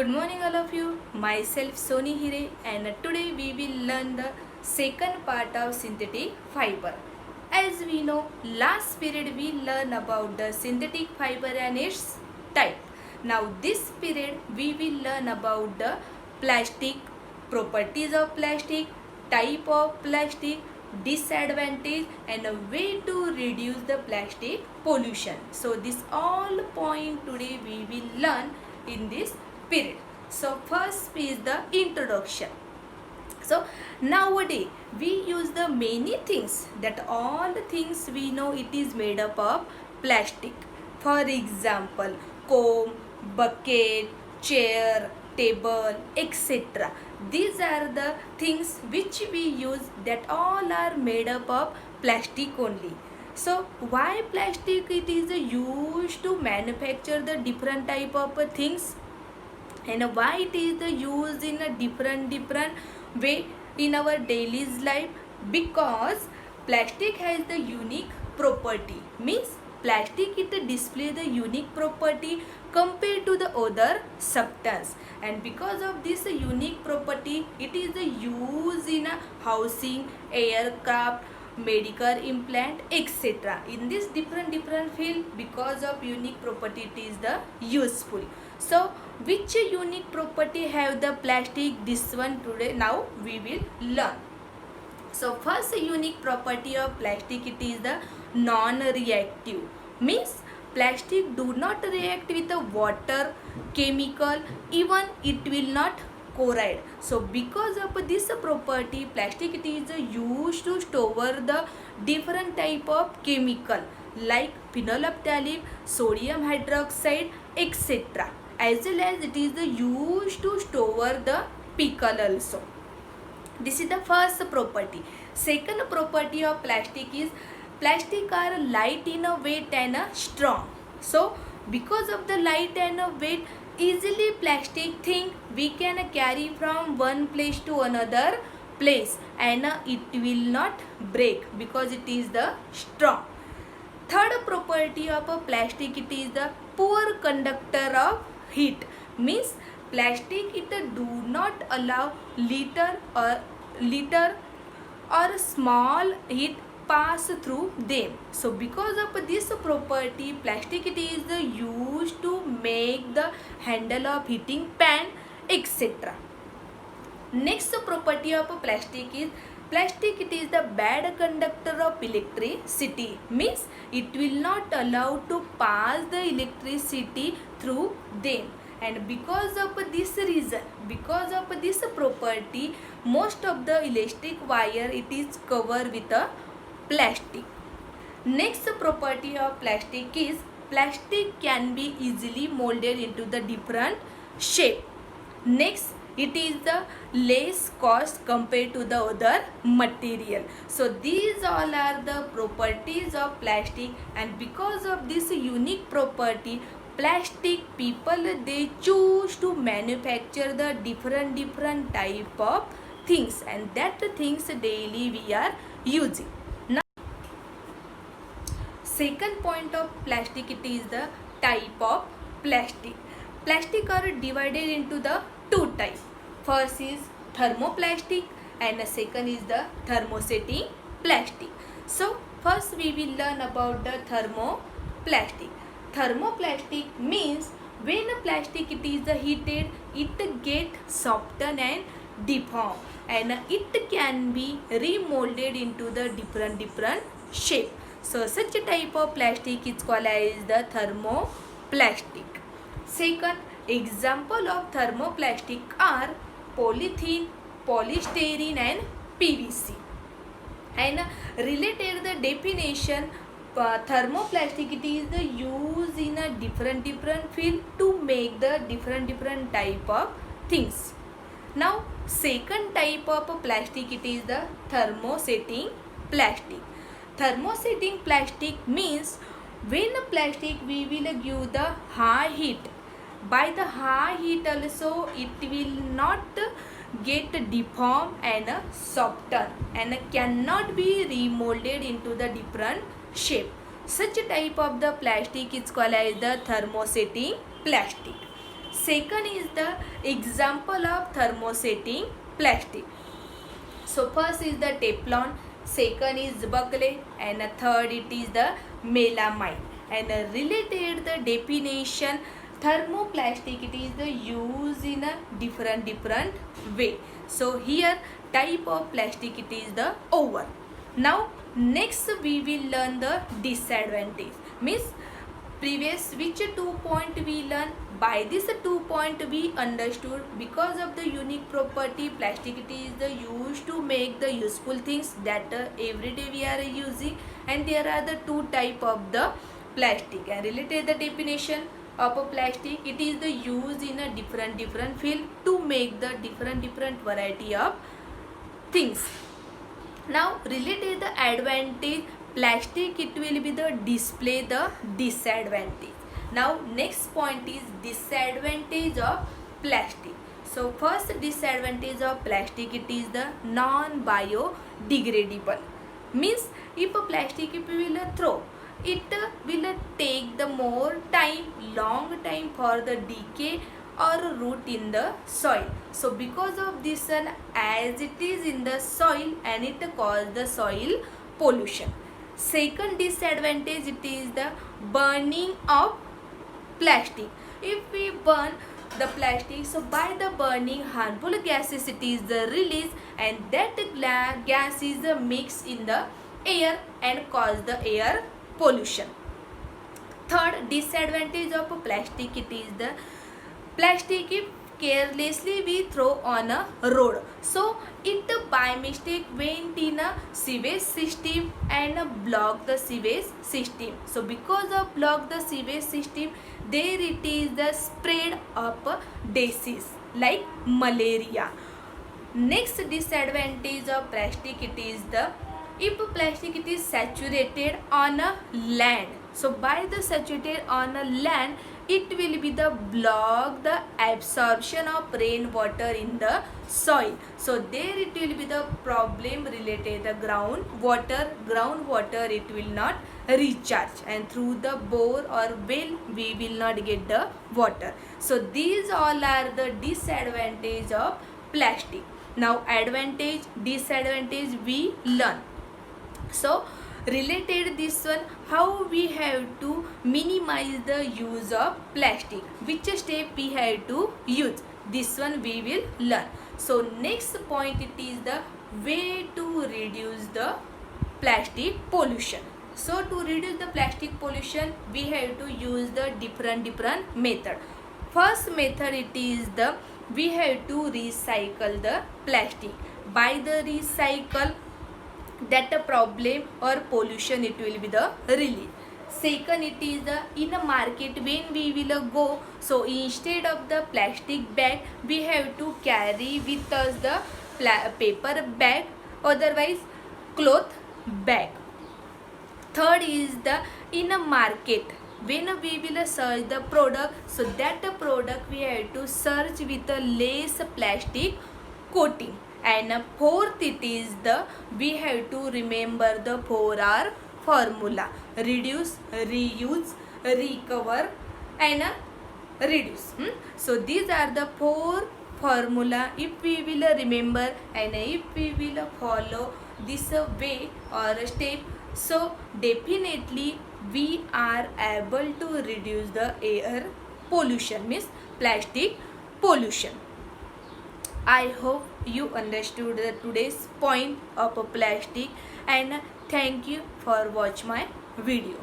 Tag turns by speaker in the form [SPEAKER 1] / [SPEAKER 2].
[SPEAKER 1] Good morning all of you. Myself Soni Hire and today we will learn the second part of synthetic fiber. As we know, last period we learned about the synthetic fiber and its type. Now this period we will learn about the plastic, properties of plastic, type of plastic, disadvantage and a way to reduce the plastic pollution. So this all point today we will learn in this period. So first is the introduction. So nowadays we use the many things, that all the things we know it is made up of plastic. For example, comb, bucket, chair, table, etc. These are the things which we use, that all are made up of plastic only. So why plastic it is used to manufacture the different type of things, and why it is used in a different way in our daily life? Because plastic has the unique property, means plastic it display the unique property compared to the other substance, and because of this unique property it is used in a housing, aircraft, medical implant, etc. In this different field, because of unique property it is the useful. So which unique property have the plastic? This one today now we will learn. So first unique property of plastic, it is the non-reactive, means plastic do not react with the water, chemical, even it will not corrode. So because of this property, plastic it is used to store the different type of chemical like phenolphthalein, sodium hydroxide, etc. As well as it is used to store the pickle also. This is the first property. Second property of plastic is plastic are light in a weight and strong. So because of the light and weight, easily plastic thing we can carry from one place to another place, and it will not break because it is the strong. Third property of a plastic, it is the poor conductor of heat, means plastic it do not allow liter or small heat pass through them. So because of this property, plastic it is used to make the handle of heating pan, etc. Next property of plastic is plastic it is the bad conductor of electricity, means it will not allow to pass the electricity through them, and because of this reason, because of this property, most of the elastic wire it is covered with a plastic. Next property of plastic is plastic can be easily molded into the different shape. Next, it is the less cost compared to the other material. So these all are the properties of plastic, and because of this unique property, plastic people they choose to manufacture the different type of things, and that things daily we are using. Now second point of plastic, it is the type of plastic. Plastic are divided into the two types. First is thermoplastic and the second is the thermosetting plastic. So first we will learn about the thermoplastic. Thermoplastic means when a plastic it is heated, it get softened and deformed, and it can be remolded into the different shape. So such a type of plastic is called as the thermoplastic. Second example of thermoplastic are polythene, polystyrene and PVC. And related the definition, thermoplastic it is the use in a different field to make the different type of things. Now second type of plastic, it is the thermosetting plastic. Thermosetting plastic means when a plastic we will give the high heat, by the high heat also it will not get deformed and softened and cannot be remolded into the different shape. Such a type of the plastic is called as the thermosetting plastic. Second is the example of thermosetting plastic. So first is the Teflon, second is Bucle, and third it is the melamine. And related the definition, thermoplastic it is the use in a different way. So here type of plastic it is the over. Now next we will learn the disadvantage. Means previous which 2 point we learn, by this 2 point we understood because of the unique property plastic it is the used to make the useful things that every day we are using, and there are the two type of the plastic. And related the definition of a plastic, it is the used in a different field to make the different variety of things. Now related the advantage, plastic it will be the display the disadvantage. Now next point is disadvantage of plastic. So first disadvantage of plastic it is the non biodegradable. Means if a plastic if we will throw, it will take the more long time for the decay or root in the soil. So because of this one, as it is in the soil and it causes the soil pollution. Second disadvantage it is the burning of plastic. If we burn the plastic, so by the burning harmful gases it is the release, and that gas is the mix in the air and cause the air pollution. Third disadvantage of plastic it is the plastic if carelessly we throw on a road, so it by mistake went in a sewage system and block the sewage system. So because of block the sewage system, there it is the spread of disease like malaria. Next disadvantage of plastic it is the, if plastic it is saturated on a land, so by the saturated on a land, it will be the block the absorption of rainwater in the soil. So there it will be the problem related the groundwater it will not recharge, and through the bore or well we will not get the water. So these all are the disadvantage of plastic. Now advantage disadvantage we learn. So related this one, how we have to minimize the use of plastic, which step we have to use, this one we will learn. So next point it is the way to reduce the plastic pollution. So to reduce the plastic pollution we have to use the different method. First method it is the, we have to recycle the plastic. By the recycle, that a problem or pollution it will be the release. Second it is the, in a market when we will go, so instead of the plastic bag we have to carry with us the paper bag, otherwise cloth bag. Third is the, in a market when we will search the product, so that the product we have to search with a less plastic coating. And fourth it is the, we have to remember the 4R formula: reduce, reuse, recover and reduce. So these are the 4 formula. If we will remember and if we will follow this way or step, so definitely we are able to reduce the air pollution, means plastic pollution. I hope you understood the today's point of plastic, and thank you for watching my video.